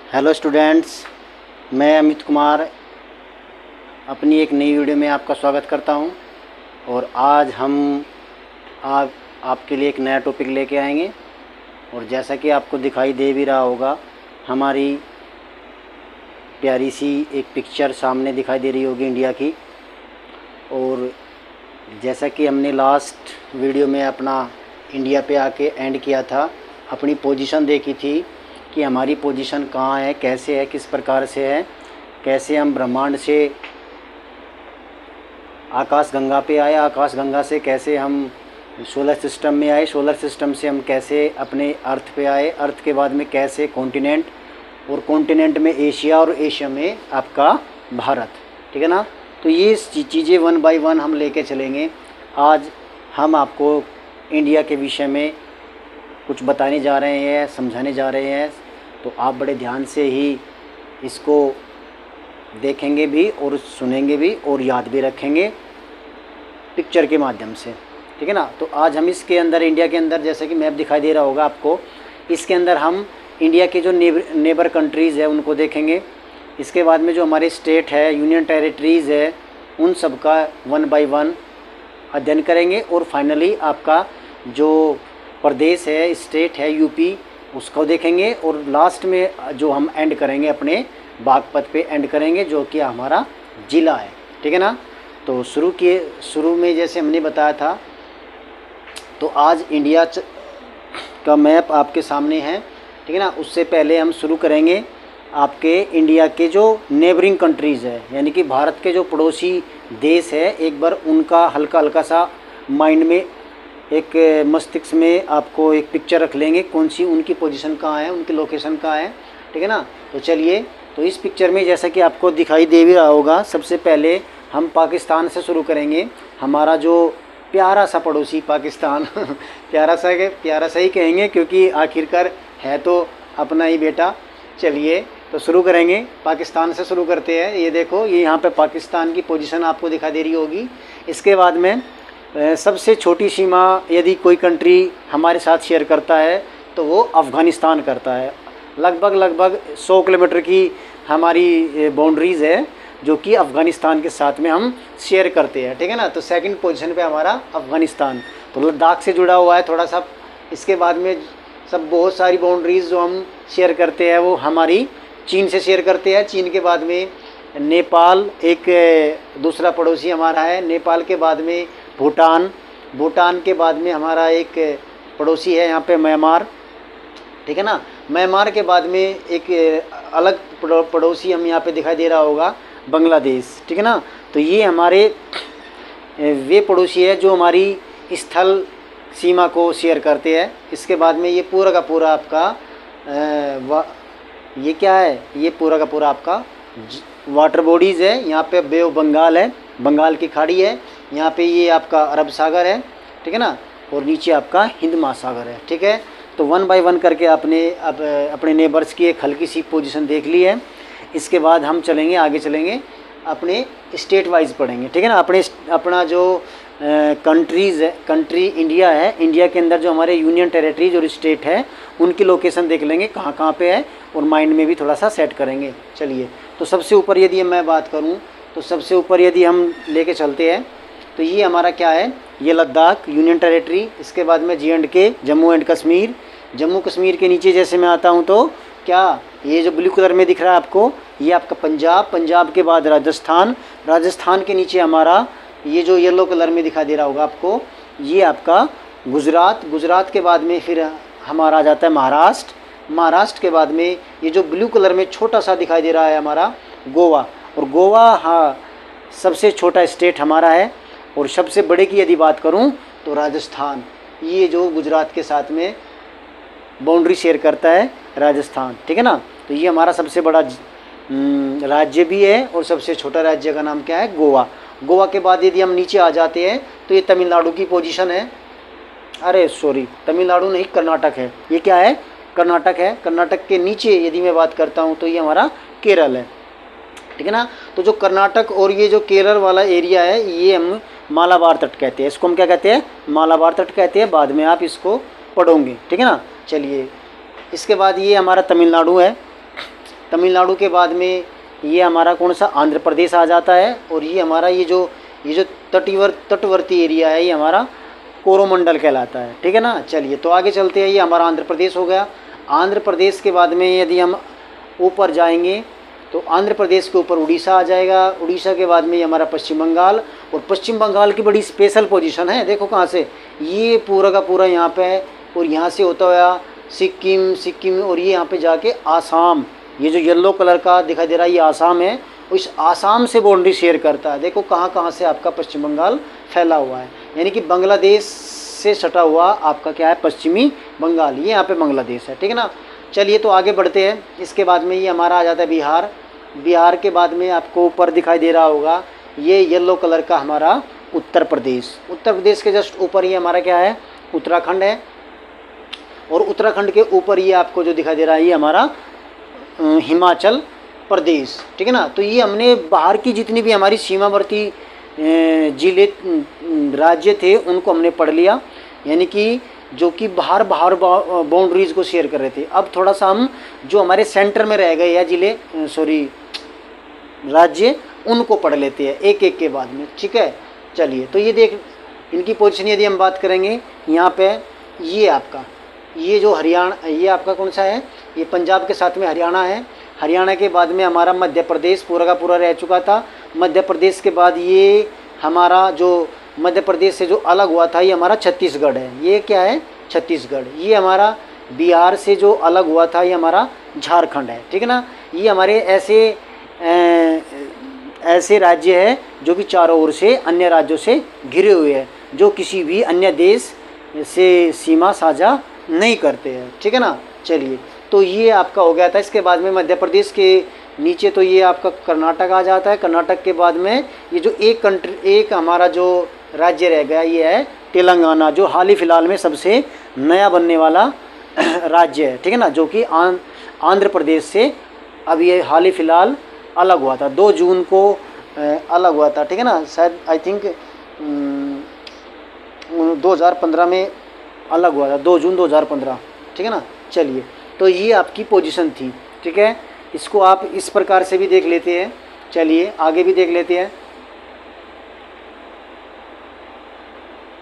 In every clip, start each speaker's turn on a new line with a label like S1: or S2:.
S1: Hello students, मैं अमित कुमार अपनी एक नई वीडियो में आपका स्वागत करता हूं। और आज हम आपके लिए एक नया टॉपिक लेके आएंगे। और जैसा कि आपको दिखाई दे भी रहा होगा, हमारी प्यारी सी एक पिक्चर सामने दिखाई दे रही होगी इंडिया की। और जैसा कि हमने लास्ट वीडियो में अपना इंडिया पे आके एंड किया था, अपनी पोजीशन देखी थी कि हमारी पोजीशन कहाँ है, कैसे है, किस प्रकार से है, कैसे हम ब्रह्मांड से आकाश गंगा पे आए, आकाश गंगा से कैसे हम सोलर सिस्टम में आए, सोलर सिस्टम से हम कैसे अपने अर्थ पे आए, अर्थ के बाद में कैसे कॉन्टिनेंट, और कॉन्टिनेंट में एशिया, और एशिया में आपका भारत। ठीक है ना। तो ये चीज़ें वन बाय वन हम लेके चलेंगे। आज हम आपको इंडिया के विषय में कुछ बताने जा रहे हैं, समझाने जा रहे हैं। तो आप बड़े ध्यान से ही इसको देखेंगे भी और सुनेंगे भी और याद भी रखेंगे पिक्चर के माध्यम से। ठीक है ना। तो आज हम इसके अंदर, इंडिया के अंदर, जैसे कि मैप दिखाई दे रहा होगा आपको, इसके अंदर हम इंडिया के जो नेबर कंट्रीज़ है उनको देखेंगे। इसके बाद में जो हमारे स्टेट है, यूनियन टेरिटरीज़ है, उन सब का वन बाय वन अध्ययन करेंगे। और फाइनली आपका जो प्रदेश है, स्टेट है यूपी, उसको देखेंगे। और लास्ट में जो हम एंड करेंगे, अपने बागपत पे एंड करेंगे, जो कि हमारा ज़िला है। ठीक है ना। तो शुरू में जैसे हमने बताया था, तो आज इंडिया का मैप आपके सामने है। ठीक है ना। उससे पहले हम शुरू करेंगे आपके इंडिया के जो नेबरिंग कंट्रीज़ है, यानी कि भारत के जो पड़ोसी देश है, एक बार उनका हल्का हल्का सा माइंड में, एक मस्तिष्क में आपको एक पिक्चर रख लेंगे, कौन सी उनकी पोजीशन कहाँ है, उनकी लोकेशन कहाँ है। ठीक है ना। तो चलिए, तो इस पिक्चर में जैसा कि आपको दिखाई दे भी रहा होगा, सबसे पहले हम पाकिस्तान से शुरू करेंगे। हमारा जो प्यारा सा पड़ोसी पाकिस्तान प्यारा सा ही कहेंगे, क्योंकि आखिरकार है तो अपना ही बेटा। चलिए, तो शुरू करेंगे, पाकिस्तान से शुरू करते हैं। ये देखो, ये यहाँ पे पाकिस्तान की पोजीशन आपको दिखाई दे रही होगी। इसके बाद में सबसे छोटी सीमा यदि कोई कंट्री हमारे साथ शेयर करता है तो वो अफ़गानिस्तान करता है। लगभग 100 किलोमीटर की हमारी बाउंड्रीज़ है, जो कि अफ़गानिस्तान के साथ में हम शेयर करते हैं। ठीक है ना। तो सेकंड पोजीशन पे हमारा अफ़गानिस्तान, तो लद्दाख से जुड़ा हुआ है थोड़ा सा। इसके बाद में सब बहुत सारी बाउंड्रीज़ जो हम शेयर करते हैं वो हमारी चीन से शेयर करते हैं। चीन के बाद में नेपाल एक दूसरा पड़ोसी हमारा है। नेपाल के बाद में भूटान के बाद में हमारा एक पड़ोसी है यहाँ पे म्यांमार। ठीक है ना। म्यांमार के बाद में एक अलग पड़ोसी हम यहाँ पे दिखाई दे रहा होगा, बांग्लादेश। ठीक है ना। तो ये हमारे वे पड़ोसी है जो हमारी स्थल सीमा को शेयर करते हैं। इसके बाद में ये पूरा का पूरा आपका ये क्या है, ये पूरा का पूरा आपका वाटर बॉडीज़ है। यहाँ पे बे ऑफ बंगाल है, बंगाल की खाड़ी है। यहाँ पे ये आपका अरब सागर है। ठीक है ना। और नीचे आपका हिंद महासागर है। ठीक है। तो वन बाय वन करके आपने अपने नेबर्स की एक हल्की सी पोजीशन देख ली है। इसके बाद हम चलेंगे, आगे चलेंगे, अपने स्टेट वाइज पढ़ेंगे। ठीक है ना। अपना जो कंट्री इंडिया है, इंडिया के अंदर जो हमारे यूनियन टेरिटरीज और स्टेट है, उनकी लोकेशन देख लेंगे कहाँ कहाँ पे है, और माइंड में भी थोड़ा सा सेट करेंगे। चलिए, तो सबसे ऊपर यदि मैं बात करूँ, तो सबसे ऊपर यदि हम लेके चलते हैं, तो ये हमारा क्या है, ये लद्दाख यूनियन टेरिटरी। इसके बाद में J&K, जम्मू एंड कश्मीर। जम्मू कश्मीर के नीचे जैसे मैं आता हूँ, तो क्या ये जो ब्लू कलर में दिख रहा है आपको, ये आपका पंजाब के बाद राजस्थान के नीचे हमारा ये जो येलो कलर में दिखाई दे रहा होगा आपको, ये आपका गुजरात के बाद में फिर हमारा आ जाता है महाराष्ट्र के बाद में ये जो ब्लू कलर में छोटा सा दिखाई दे रहा है हमारा गोवा। और गोवा, हाँ, सबसे छोटा स्टेट हमारा है। और सबसे बड़े की यदि बात करूं तो राजस्थान, ये जो गुजरात के साथ में बाउंड्री शेयर करता है, राजस्थान। ठीक है ना। तो ये हमारा सबसे बड़ा राज्य भी है, और सबसे छोटा राज्य का नाम क्या है, गोवा के बाद यदि हम नीचे आ जाते हैं तो ये तमिलनाडु की पोजीशन है। अरे सॉरी, तमिलनाडु नहीं, कर्नाटक है। ये क्या है, कर्नाटक है। कर्नाटक के नीचे यदि मैं बात करता हूँ तो ये हमारा केरल है। ठीक है ना। तो जो कर्नाटक और ये जो केरल वाला एरिया है, ये हम मालाबार तट कहते हैं। इसको हम क्या कहते हैं, मालाबार तट कहते हैं। बाद में आप इसको पढ़ोगे। ठीक है ना। चलिए, इसके बाद ये हमारा तमिलनाडु है। तमिलनाडु के बाद में ये हमारा कौन सा आंध्र प्रदेश आ जाता है। और ये हमारा ये जो तटवर्ती एरिया है ये हमारा कोरोमंडल कहलाता है, ठीक है ना। चलिए तो आगे चलते हैं, ये हमारा आंध्र प्रदेश हो गया। आंध्र प्रदेश के बाद में यदि हम ऊपर जाएंगे तो आंध्र प्रदेश के ऊपर उड़ीसा आ जाएगा। उड़ीसा के बाद में ये हमारा पश्चिम बंगाल, और पश्चिम बंगाल की बड़ी स्पेशल पोजीशन है, देखो कहाँ से, ये पूरा का पूरा यहाँ पे है, और यहाँ से होता हुआ सिक्किम, और ये यहाँ पे जाके आसाम, ये जो येलो कलर का दिखाई दे रहा है ये आसाम है। इस आसाम से बाउंड्री शेयर करता है, देखो कहाँ कहाँ से आपका पश्चिम बंगाल फैला हुआ है, यानी कि बांग्लादेश से सटा हुआ आपका क्या है, पश्चिमी बंगाल, ये यहाँ पे बांग्लादेश है, ठीक है ना। चलिए तो आगे बढ़ते हैं। इसके बाद में ये हमारा आ जाता है बिहार। बिहार के बाद में आपको ऊपर दिखाई दे रहा होगा ये येलो कलर का हमारा उत्तर प्रदेश। उत्तर प्रदेश के जस्ट ऊपर ये हमारा क्या है, उत्तराखंड है। और उत्तराखंड के ऊपर ये आपको जो दिखाई दे रहा है ये हमारा हिमाचल प्रदेश, ठीक है ना। तो ये हमने बाहर की जितनी भी हमारी सीमावर्ती जिले राज्य थे उनको हमने पढ़ लिया, यानी कि जो कि बाहर बाउंड्रीज़ को शेयर कर रहे थे। अब थोड़ा सा हम जो हमारे सेंटर में रह गए या जिले राज्य उनको पढ़ लेते हैं एक एक के बाद में, ठीक है। चलिए तो ये देख इनकी पोजीशन यदि हम बात करेंगे, यहाँ पे ये आपका ये जो हरियाणा, ये आपका कौन सा है, ये पंजाब के साथ में हरियाणा है। हरियाणा के बाद में हमारा मध्य प्रदेश पूरा का पूरा रह चुका था। मध्य प्रदेश के बाद ये हमारा जो मध्य प्रदेश से जो अलग हुआ था ये हमारा छत्तीसगढ़ है। ये क्या है, छत्तीसगढ़। ये हमारा बिहार से जो अलग हुआ था ये हमारा झारखंड है, ठीक है ना। ये हमारे ऐसे राज्य है जो कि चारों ओर से अन्य राज्यों से घिरे हुए हैं, जो किसी भी अन्य देश से सीमा साझा नहीं करते हैं, ठीक है ना। चलिए तो ये आपका हो गया था। इसके बाद में मध्य प्रदेश के नीचे तो ये आपका कर्नाटक आ जाता है। कर्नाटक के बाद में ये जो एक हमारा जो राज्य रह गया ये है तेलंगाना, जो हाल ही फिलहाल में सबसे नया बनने वाला राज्य है, ठीक है ना, जो कि आंध्र प्रदेश से अब ये हाल ही फिलहाल अलग हुआ था, 2 जून को अलग हुआ था, ठीक है ना। शायद आई थिंक 2015 में अलग हुआ था, 2 जून 2015, ठीक है ना। चलिए तो ये आपकी पोजीशन थी, ठीक है। इसको आप इस प्रकार से भी देख लेते हैं। चलिए आगे भी देख लेते हैं।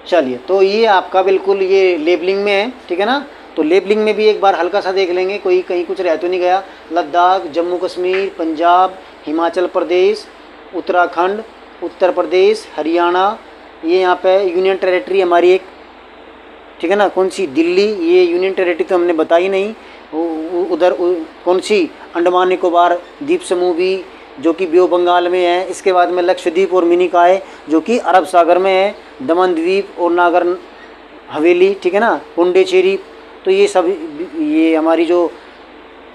S1: चलिए तो ये आपका बिल्कुल ये लेबलिंग में है, ठीक है ना। तो लेबलिंग में भी एक बार हल्का सा देख लेंगे, कोई कहीं कुछ रह तो नहीं गया। लद्दाख, जम्मू कश्मीर, पंजाब, हिमाचल प्रदेश, उत्तराखंड, उत्तर प्रदेश, हरियाणा, ये यहाँ पे यूनियन टेरिटरी हमारी एक, ठीक है ना, कौन सी, दिल्ली, ये यूनियन टेरिटरी तो हमने बताई नहीं। उधर कौन सी, अंडमान निकोबार द्वीप समूह भी जो कि बे ऑफ बंगाल में है। इसके बाद में लक्षद्वीप और मिनिकॉय जो कि अरब सागर में है। दमन द्वीप और नागर हवेली, ठीक है ना, पुंडुचेरी। तो ये सब ये हमारी जो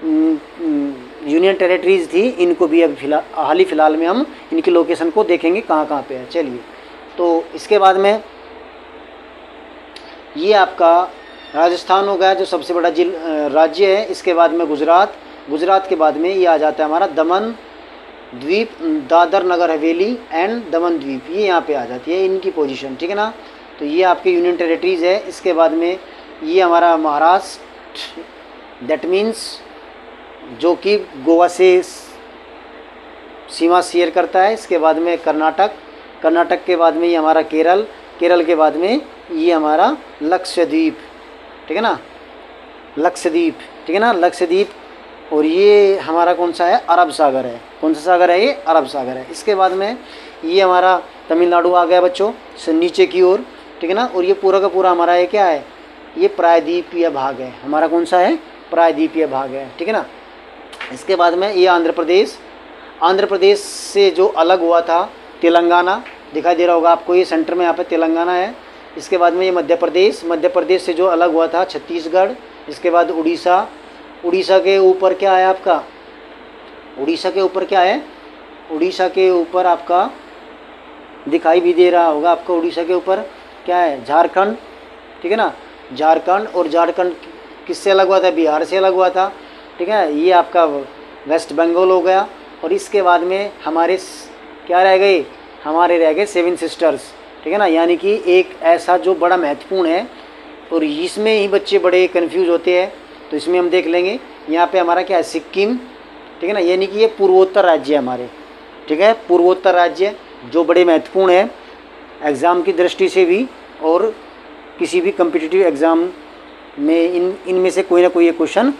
S1: यूनियन टेरिटरीज़ थी इनको भी अब हाल ही फ़िलहाल में हम इनकी लोकेशन को देखेंगे कहाँ कहाँ पे है। चलिए तो इसके बाद में ये आपका राजस्थान हो गया जो सबसे बड़ा राज्य है। इसके बाद में गुजरात के बाद में ये आ जाता है हमारा दमन द्वीप, दादर नगर हवेली एंड दमन द्वीप, ये यहाँ पे आ जाती है इनकी पोजीशन, ठीक है ना। तो ये आपके यूनियन टेरिटरीज़ है। इसके बाद में ये हमारा महाराष्ट्र, दैट मीन्स जो कि गोवा से सीमा शेयर करता है। इसके बाद में कर्नाटक के बाद में ये हमारा केरल के बाद में ये हमारा लक्षद्वीप, ठीक है ना, लक्षद्वीप, ठीक है ना, लक्षद्वीप। और ये हमारा कौन सा है, अरब सागर है। कौन सा सागर है, ये अरब सागर है। इसके बाद में ये हमारा तमिलनाडु आ गया बच्चों से नीचे की ओर, ठीक है ना। और ये पूरा का पूरा हमारा ये क्या है, ये प्रायद्वीपीय भाग है हमारा, कौन सा है, प्रायद्वीपीय भाग है, ठीक है ना। इसके बाद में ये आंध्र प्रदेश से जो अलग हुआ था तेलंगाना, दिखाई दे रहा होगा आपको, ये सेंटर में यहाँ पे तेलंगाना है। इसके बाद में ये मध्य प्रदेश से जो अलग हुआ था छत्तीसगढ़। इसके बाद उड़ीसा के ऊपर क्या है आपका, उड़ीसा के ऊपर क्या है, उड़ीसा के ऊपर आपका दिखाई भी दे रहा होगा आपको, उड़ीसा के ऊपर क्या है, झारखंड, ठीक है ना, झारखंड। और झारखंड किससे अलग हुआ था, बिहार से अलग हुआ था, ठीक है। ये आपका वेस्ट बंगाल हो गया। और इसके बाद में हमारे क्या रह गए, हमारे रह गए 7 सिस्टर्स, ठीक है ना, यानी कि एक ऐसा जो बड़ा महत्वपूर्ण है और इसमें ही बच्चे बड़े कंफ्यूज होते हैं। तो इसमें हम देख लेंगे यहाँ पे हमारा क्या है, सिक्किम, ठीक है ना, यानी कि ये पूर्वोत्तर राज्य है हमारे, ठीक है, पूर्वोत्तर राज्य जो बड़े महत्वपूर्ण है एग्ज़ाम की दृष्टि से भी, और किसी भी कम्पिटिटिव एग्ज़ाम में इनमें से कोई ना कोई एक क्वेश्चन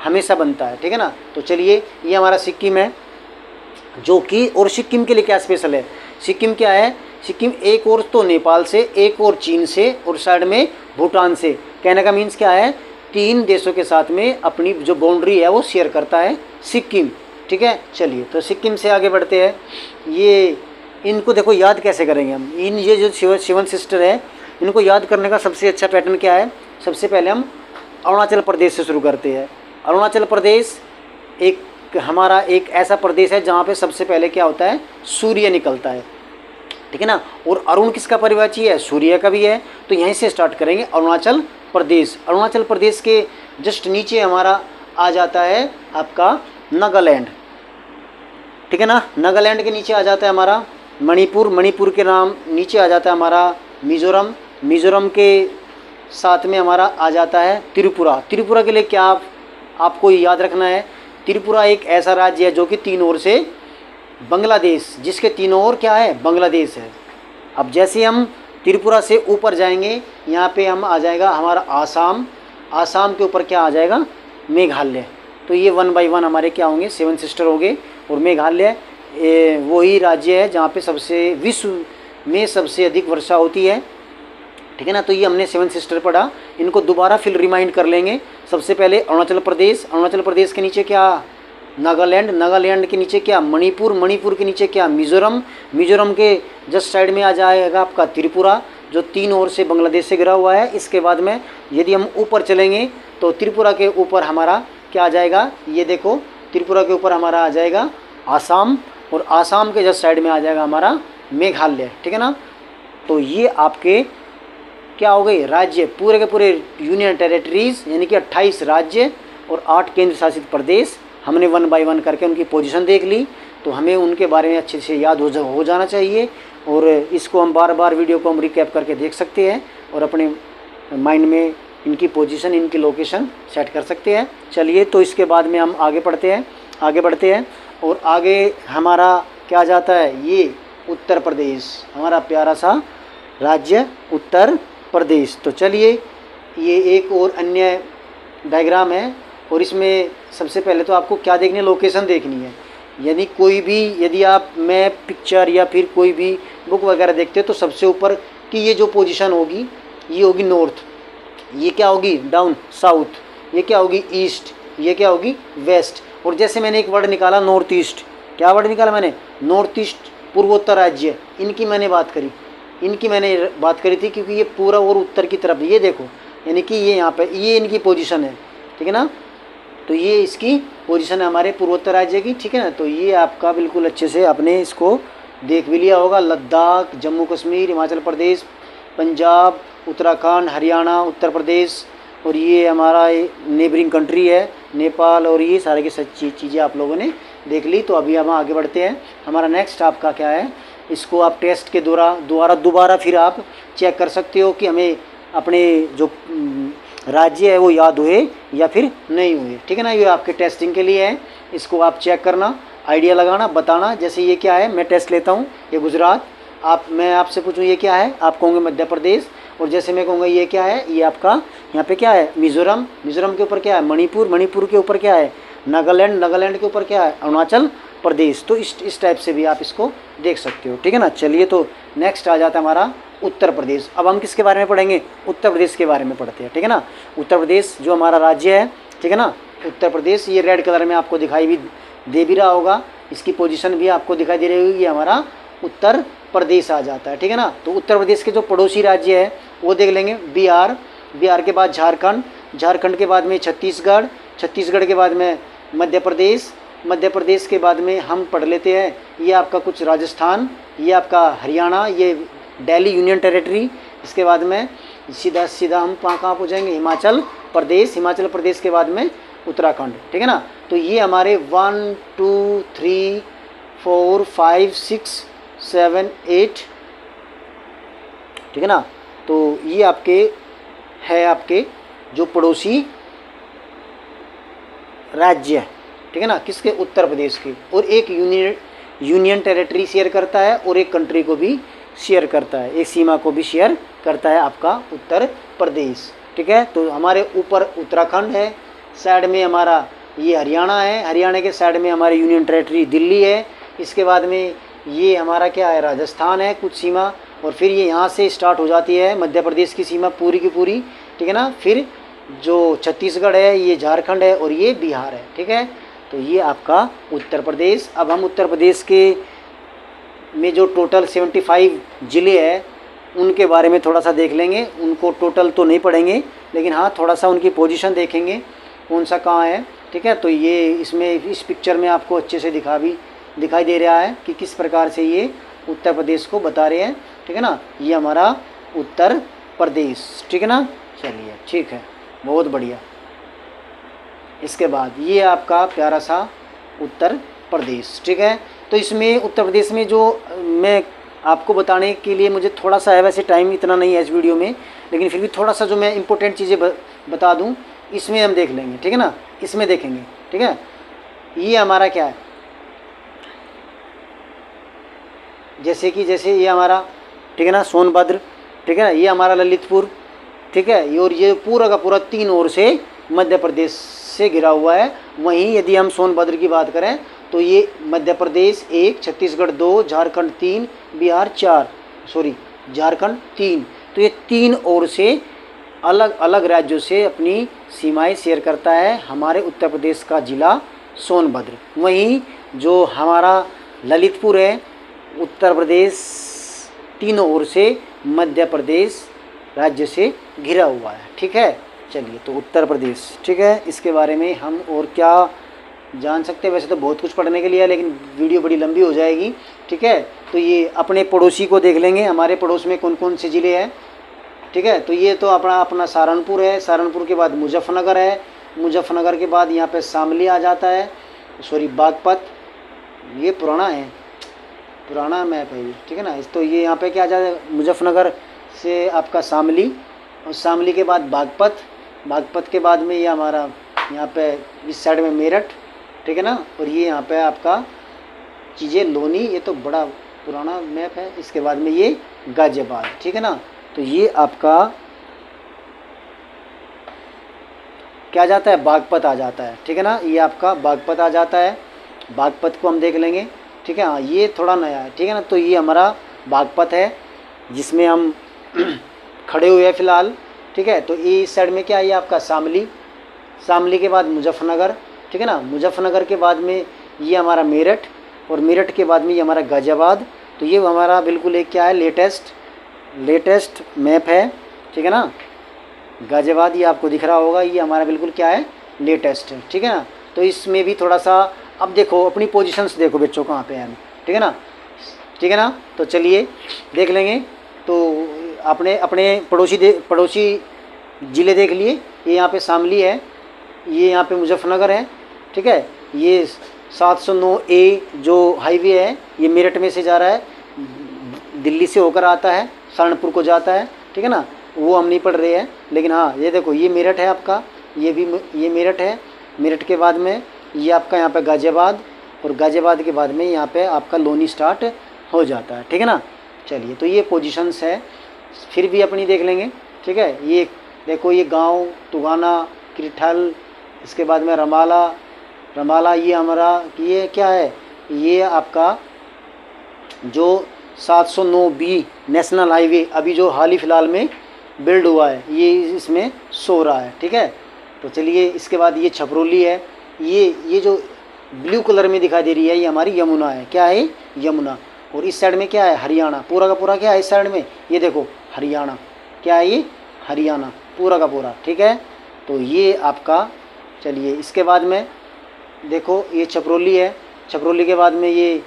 S1: हमेशा बनता है, ठीक है ना। तो चलिए, ये हमारा सिक्किम है जो कि, और सिक्किम के लिए क्या स्पेशल है, सिक्किम क्या है, सिक्किम एक और तो नेपाल से, एक और चीन से, और साइड में भूटान से, कहने का मीन्स क्या है, 3 देशों के साथ में अपनी जो बाउंड्री है वो शेयर करता है सिक्किम, ठीक है। चलिए, तो सिक्किम से आगे बढ़ते हैं। ये इनको देखो याद कैसे करेंगे हम, ये जो 7 सिस्टर है, इनको याद करने का सबसे अच्छा पैटर्न क्या है, सबसे पहले हम अरुणाचल प्रदेश से शुरू करते हैं। अरुणाचल प्रदेश हमारा एक ऐसा प्रदेश है जहाँ पे सबसे पहले क्या होता है, सूर्य निकलता है, ठीक है ना। और अरुण किसका परिवाची है, सूर्य का भी है। तो यहीं से स्टार्ट करेंगे, अरुणाचल प्रदेश। अरुणाचल प्रदेश के जस्ट नीचे हमारा आ जाता है आपका नागालैंड, ठीक है ना। नागालैंड के नीचे आ जाता है हमारा मणिपुर, मणिपुर के नाम नीचे आ जाता है हमारा मिज़ोरम, मिज़ोरम के साथ में हमारा आ जाता है त्रिपुरा। त्रिपुरा के लिए क्या आपको याद रखना है, त्रिपुरा एक ऐसा राज्य है जो कि 3 ओर से बांग्लादेश, जिसके 3 ओर क्या है, बांग्लादेश है। अब जैसे हम त्रिपुरा से ऊपर जाएंगे, यहाँ पे हम आ जाएगा हमारा आसाम, आसाम के ऊपर क्या आ जाएगा, मेघालय। तो ये 1 बाय 1 हमारे क्या होंगे, 7 सिस्टर हो गए। और मेघालय वही राज्य है जहाँ पे विश्व में सबसे अधिक वर्षा होती है, ठीक है ना। तो ये हमने 7 सिस्टर पढ़ा, इनको दोबारा फिर रिमाइंड कर लेंगे। सबसे पहले अरुणाचल प्रदेश, अरुणाचल प्रदेश के नीचे क्या, नागालैंड, नागालैंड के नीचे क्या, मणिपुर, मणिपुर के नीचे क्या, मिज़ोरम, मिज़ोरम के जस्ट साइड में आ जाएगा आपका त्रिपुरा, जो 3 ओर से बांग्लादेश से घिरा हुआ है। इसके बाद में यदि हम ऊपर चलेंगे तो त्रिपुरा के ऊपर हमारा क्या आ जाएगा, ये देखो, त्रिपुरा के ऊपर हमारा आ जाएगा आसाम, और आसाम के जस्ट साइड में आ जाएगा हमारा मेघालय, ठीक है ना। तो ये आपके क्या हो गए, राज्य, पूरे के पूरे यूनियन टेरिटरीज़, यानी कि 28 राज्य और 8 केंद्र शासित प्रदेश। हमने 1 बाय 1 करके उनकी पोजीशन देख ली, तो हमें उनके बारे में अच्छे से याद हो जाना चाहिए। और इसको हम बार बार वीडियो को हम रिकैप करके देख सकते हैं और अपने माइंड में इनकी पोजीशन, इनकी लोकेशन सेट कर सकते हैं। चलिए, तो इसके बाद में हम आगे बढ़ते हैं और आगे हमारा क्या जाता है, ये उत्तर प्रदेश, हमारा प्यारा सा राज्य उत्तर प्रदेश। तो चलिए, ये एक और अन्य डायग्राम है, और इसमें सबसे पहले तो आपको क्या देखनी है, लोकेशन देखनी है। यदि आप मैप, पिक्चर या फिर कोई भी बुक वगैरह देखते हो तो सबसे ऊपर की ये जो पोजीशन होगी, ये होगी नॉर्थ, ये क्या होगी डाउन साउथ, ये क्या होगी ईस्ट, ये क्या होगी वेस्ट। और जैसे मैंने एक वर्ड निकाला नॉर्थ ईस्ट, क्या वर्ड निकाला मैंने, नॉर्थ ईस्ट, पूर्वोत्तर राज्य, इनकी मैंने बात करी थी, क्योंकि ये पूरा और उत्तर की तरफ, ये देखो, यानी कि ये यहाँ पे ये इनकी पोजीशन है, ठीक है ना। तो ये इसकी पोजीशन है हमारे पूर्वोत्तर राज्य की, ठीक है ना। तो ये आपका बिल्कुल अच्छे से आपने इसको देख भी लिया होगा। लद्दाख, जम्मू कश्मीर, हिमाचल प्रदेश, पंजाब, उत्तराखंड, हरियाणा, उत्तर प्रदेश, और ये हमारा नेबरिंग कंट्री है नेपाल, और ये सारे की सच्ची चीज़ें आप लोगों ने देख ली। तो अभी हम आगे बढ़ते हैं। हमारा नेक्स्ट आपका क्या है, इसको आप टेस्ट के दोबारा फिर आप चेक कर सकते हो कि हमें अपने जो राज्य है वो याद हुए या फिर नहीं हुए, ठीक है ना। ये आपके टेस्टिंग के लिए है, इसको आप चेक करना, आइडिया लगाना, बताना। जैसे ये क्या है, मैं टेस्ट लेता हूँ, ये गुजरात, मैं आपसे पूछूँ ये क्या है, आप कहोगे मध्य प्रदेश, और जैसे मैं कहूँगा ये क्या है, ये आपका यहाँ पे क्या है, मिज़ोरम, मिज़ोरम के ऊपर क्या है, मणिपुर, मणिपुर के ऊपर क्या है, नागालैंड, नागालैंड के ऊपर क्या है, अरुणाचल प्रदेश। तो इस टाइप से भी आप इसको देख सकते हो, ठीक है ना। चलिए, तो नेक्स्ट आ जाता है हमारा उत्तर प्रदेश। अब हम किसके बारे में पढ़ेंगे, उत्तर प्रदेश के बारे में पढ़ते हैं, ठीक है ना। उत्तर प्रदेश जो हमारा राज्य है, ठीक है ना, उत्तर प्रदेश, ये रेड कलर में आपको दिखाई भी दे भी रहा होगा, इसकी पोजीशन भी आपको दिखाई दे रही होगी, ये हमारा उत्तर प्रदेश आ जाता है, ठीक है ना। तो उत्तर प्रदेश के जो पड़ोसी राज्य है वो देख लेंगे, बिहार, बिहार के बाद झारखंड, झारखंड के बाद में छत्तीसगढ़, छत्तीसगढ़ के बाद में मध्य प्रदेश, मध्य प्रदेश के बाद में हम पढ़ लेते हैं ये आपका कुछ राजस्थान, ये आपका हरियाणा, ये दिल्ली यूनियन टेरिटरी। इसके बाद में सीधा हम कहाँ हो जाएंगे, हिमाचल प्रदेश, हिमाचल प्रदेश के बाद में उत्तराखंड, ठीक है ना। तो ये हमारे 1 2 3 4 5 6 7 8, ठीक है ना। तो ये आपके जो पड़ोसी राज्य, ठीक है ना, किसके, उत्तर प्रदेश के, और एक यूनियन टेरिटरी शेयर करता है और एक कंट्री को भी शेयर करता है, एक सीमा को भी शेयर करता है आपका उत्तर प्रदेश। ठीक है, तो हमारे ऊपर उत्तराखंड है, साइड में हमारा ये हरियाणा है, हरियाणा के साइड में हमारी यूनियन टेरिटरी दिल्ली है, इसके बाद में ये हमारा क्या है, राजस्थान है कुछ सीमा, और फिर ये यहाँ से स्टार्ट हो जाती है मध्य प्रदेश की सीमा पूरी की पूरी। ठीक है ना, फिर जो छत्तीसगढ़ है, ये झारखंड है, और ये बिहार है। ठीक है, तो ये आपका उत्तर प्रदेश। अब हम उत्तर प्रदेश के में जो टोटल 75 ज़िले हैं उनके बारे में थोड़ा सा देख लेंगे। उनको टोटल तो नहीं पढ़ेंगे, लेकिन हाँ थोड़ा सा उनकी पोजीशन देखेंगे कौन सा कहाँ है। ठीक है, तो ये इसमें इस पिक्चर में आपको अच्छे से दिखाई दे रहा है कि किस प्रकार से ये उत्तर प्रदेश को बता रहे हैं। ठीक है ना, ये हमारा उत्तर प्रदेश। ठीक है ना, चलिए ठीक है, बहुत बढ़िया। इसके बाद ये आपका प्यारा सा उत्तर प्रदेश। ठीक है, तो इसमें उत्तर प्रदेश में जो मैं आपको बताने के लिए मुझे थोड़ा सा है, वैसे टाइम इतना नहीं है इस वीडियो में, लेकिन फिर भी थोड़ा सा जो मैं इंपॉर्टेंट चीज़ें बता दूं इसमें हम देख लेंगे। ठीक है ना, इसमें देखेंगे। ठीक है, ये हमारा क्या है, जैसे ये हमारा, ठीक है ना, सोनभद्र, ठीक है ना, ये हमारा ललितपुर, ठीक है, और ये पूरा का पूरा 3 ओर से मध्य प्रदेश से घिरा हुआ है। वहीं यदि हम सोनभद्र की बात करें तो ये मध्य प्रदेश 1, छत्तीसगढ़ 2, झारखंड 3, बिहार 4, झारखंड 3, तो ये 3 ओर से अलग अलग राज्यों से अपनी सीमाएं शेयर करता है हमारे उत्तर प्रदेश का ज़िला सोनभद्र। वहीं जो हमारा ललितपुर है, उत्तर प्रदेश 3 ओर से मध्य प्रदेश राज्य से घिरा हुआ है। ठीक है, चलिए, तो उत्तर प्रदेश। ठीक है, इसके बारे में हम और क्या जान सकते हैं, वैसे तो बहुत कुछ पढ़ने के लिए है, लेकिन वीडियो बड़ी लंबी हो जाएगी। ठीक है, तो ये अपने पड़ोसी को देख लेंगे, हमारे पड़ोस में कौन कौन से ज़िले हैं। ठीक है, तो ये तो अपना सहारनपुर है, सहारनपुर के बाद मुजफ्फरनगर है, मुजफ्फरनगर के बाद यहाँ पे शामली आ जाता है, बागपत, ये पुराना मैप है ये। ठीक है ना, तो ये यहाँ पे क्या आ जाता है, मुजफ्फरनगर से आपका शामली, और शामली के बाद बागपत के बाद में ये हमारा यहाँ पे इस साइड में मेरठ। ठीक है ना, और ये यहाँ पे आपका चीज़ें लोनी, ये तो बड़ा पुराना मैप है। इसके बाद में ये गाजियाबाद। ठीक है ना, तो ये आपका क्या जाता है, बागपत आ जाता है। ठीक है ना, ये आपका बागपत आ जाता है, बागपत को हम देख लेंगे। ठीक है, हाँ ये थोड़ा नया है। ठीक है ना, तो ये हमारा बागपत है जिसमें हम खड़े हुए हैं फ़िलहाल। ठीक है, तो ये इस साइड में क्या है, ये आपका शामली के बाद मुजफ्फरनगर। ठीक है ना, मुजफ्फरनगर के बाद में ये हमारा मेरठ, और मेरठ के बाद में ये हमारा गाजियाबाद। तो ये हमारा बिल्कुल एक क्या है, लेटेस्ट मैप है। ठीक है ना, गाजियाबाद ये आपको दिख रहा होगा, ये हमारा बिल्कुल क्या है, लेटेस्ट है। ठीक है ना, तो इसमें भी थोड़ा सा अब देखो अपनी पोजीशंस देखो बच्चों कहाँ पे हैं। ठीक है ना, तो चलिए देख लेंगे। तो आपने अपने पड़ोसी ज़िले देख लिए। ये यहाँ पे शामली है, ये यहाँ पे मुजफ्फरनगर है। ठीक है, ये 709A जो हाईवे है ये मेरठ में से जा रहा है, दिल्ली से होकर आता है, सहारनपुर को जाता है। ठीक है ना, वो हम नहीं पढ़ रहे हैं, लेकिन हाँ ये देखो ये मेरठ है आपका, ये मेरठ है। मेरठ के बाद में ये आपका यहाँ पे गाजियाबाद, और गाजियाबाद के बाद में यहाँ पे आपका लोनी स्टार्ट हो जाता है। ठीक है ना, चलिए, तो ये पोजीशंस है, फिर भी अपनी देख लेंगे। ठीक है, ये देखो ये गांव तुगाना, किरठल, इसके बाद में रमाला ये हमारा ये क्या है, ये आपका जो 709B नेशनल हाईवे अभी जो हाल ही फ़िलहाल में बिल्ड हुआ है, ये इसमें सो रहा है। ठीक है, तो चलिए, इसके बाद ये छपरोली है, ये जो ब्लू कलर में दिखाई दे रही है ये हमारी यमुना है। क्या है, यमुना। और इस साइड में क्या है, हरियाणा, पूरा का पूरा क्या है इस साइड में, ये देखो हरियाणा, क्या है ये, हरियाणा पूरा का पूरा। ठीक है, तो ये आपका, चलिए इसके बाद में देखो ये छपरोली है, छपरोली के बाद में ये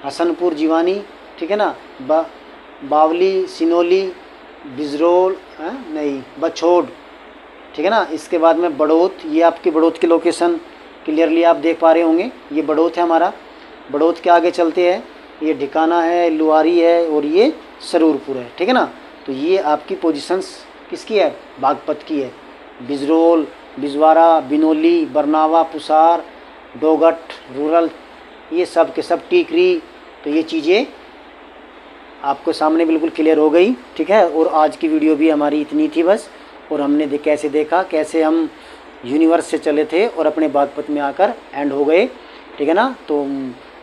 S1: हसनपुर जीवानी। ठीक है ना, बावली, सिनोली, बिजरोल, बछोड़। ठीक है ना, इसके बाद में बड़ौत, ये आपकी बड़ौत की लोकेशन क्लियरली आप देख पा रहे होंगे, ये बड़ौत है हमारा। बड़ौत के आगे चलते हैं, ये ढिकाना है, लुआरी है, और ये सरूरपुर है। ठीक है ना, तो ये आपकी पोजीशंस किसकी है, बागपत की है। बिजरोल, बिजवारा, बिनोली, बरनावा, पुसार, डोगट, रूरल, ये सब के सब, टीकरी, तो ये चीज़ें आपको सामने बिल्कुल क्लियर हो गई। ठीक है, और आज की वीडियो भी हमारी इतनी थी बस। और हमने कैसे देखा, कैसे हम यूनिवर्स से चले थे और अपने बागपत में आकर एंड हो गए। ठीक है ना। तो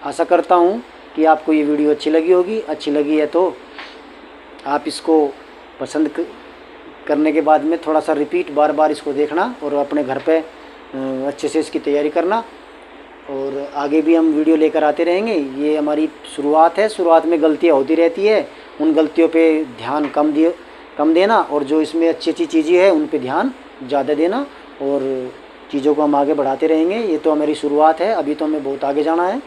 S1: आशा करता हूँ कि आपको ये वीडियो अच्छी लगी होगी। अच्छी लगी है तो आप इसको पसंद करने के बाद में थोड़ा सा रिपीट बार बार इसको देखना और अपने घर पे अच्छे से इसकी तैयारी करना। और आगे भी हम वीडियो लेकर आते रहेंगे। ये हमारी शुरुआत है, शुरुआत में गलतियाँ होती रहती है, उन गलतियों पे ध्यान कम देना, और जो इसमें अच्छी अच्छी चीज़ें हैं उन पे ध्यान ज़्यादा देना, और चीज़ों को हम आगे बढ़ाते रहेंगे। ये तो हमारी शुरुआत है, अभी तो हमें बहुत आगे जाना है।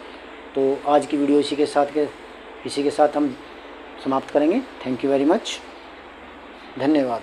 S1: तो आज की वीडियो इसी के साथ हम समाप्त करेंगे। थैंक यू वेरी मच, धन्यवाद।